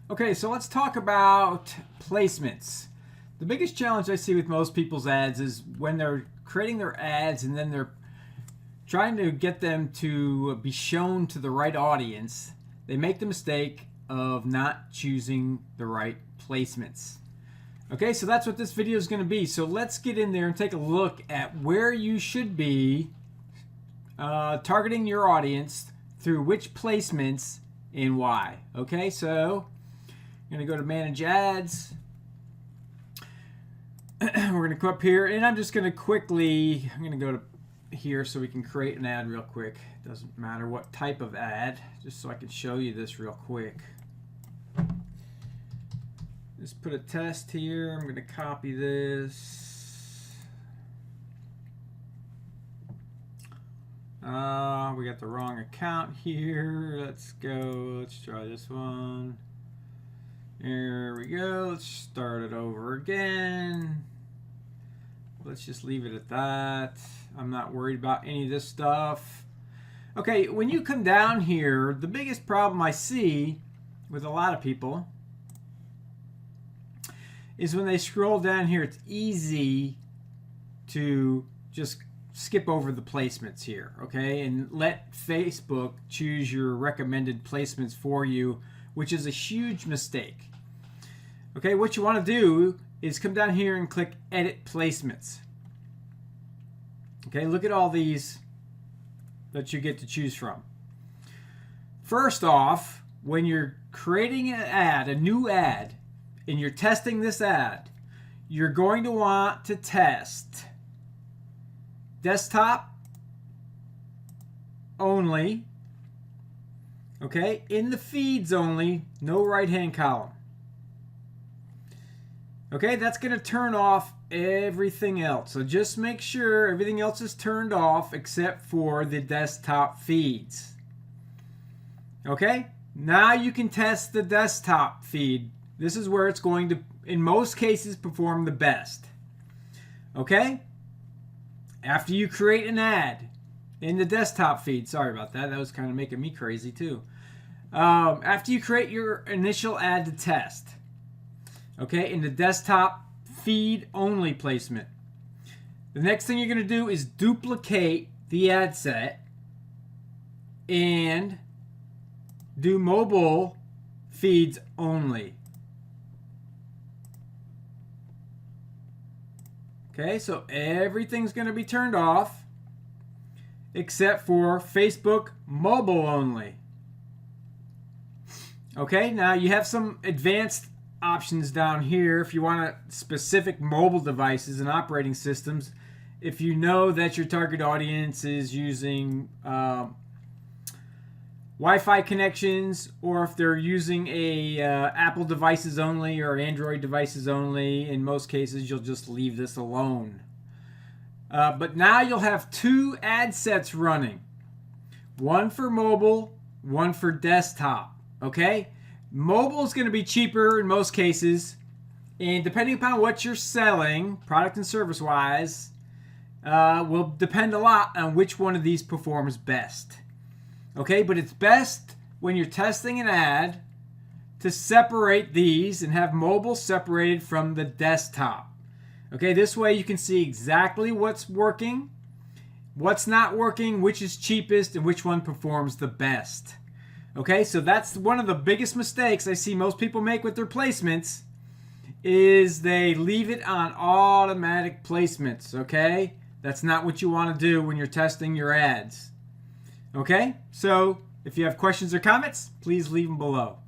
Okay, so let's talk about placements. The biggest challenge I see with most people's ads is when they're creating their ads and then they're trying to get them to be shown to the right audience, they make the mistake of not choosing the right placements. Okay, so that's what this video is going to be. So let's get in there and take a look at where you should be targeting your audience through which placements and why. Okay, so I'm going to go to Manage Ads. We're going to come up here, and I'm just going to I'm going to go to here so we can create an ad real quick. Doesn't matter what type of ad, just so I can show you this real quick. Just put a test here. I'm going to copy this. We got the wrong account here. Let's go. Let's try this one. Here we go. Let's start it over again. Let's just leave it at that. I'm not worried about any of this stuff. Okay, when you come down here, the biggest problem I see with a lot of people is when they scroll down here, it's easy to just skip over the placements here, okay? And let Facebook choose your recommended placements for you, which is a huge mistake. Okay, what you want to do is come down here and click Edit Placements. Okay, look at all these that you get to choose from. First off, when you're creating an ad, a new ad, and you're testing this ad, you're going to want to test desktop only, okay, in the feeds only, no right-hand column. Okay, that's going to turn off everything else. So just make sure everything else is turned off except for the desktop feeds. Okay, now you can test the desktop feed. This is where it's going to, in most cases, perform the best. Okay, after you create an ad in the desktop feed, sorry about that, that was kind of making me crazy too. After you create your initial ad to test, okay, in the desktop feed only placement, the next thing you're going to do is duplicate the ad set and do mobile feeds only. Okay, so everything's going to be turned off except for Facebook mobile only. Okay, now you have some advanced options down here if you want specific mobile devices and operating systems. If you know that your target audience is using Wi-Fi connections, or if they're using a Apple devices only or Android devices only, in most cases you'll just leave this alone. But now you'll have two ad sets running, one for mobile, one for desktop. Okay, mobile is going to be cheaper in most cases, and depending upon what you're selling, product and service wise, will depend a lot on which one of these performs best. Okay, but it's best when you're testing an ad to separate these and have mobile separated from the desktop. Okay, this way you can see exactly what's working, what's not working, which is cheapest, and which one performs the best. Okay, so that's one of the biggest mistakes I see most people make with their placements, is they leave it on automatic placements. Okay, that's not what you want to do when you're testing your ads. Okay, so if you have questions or comments, please leave them below.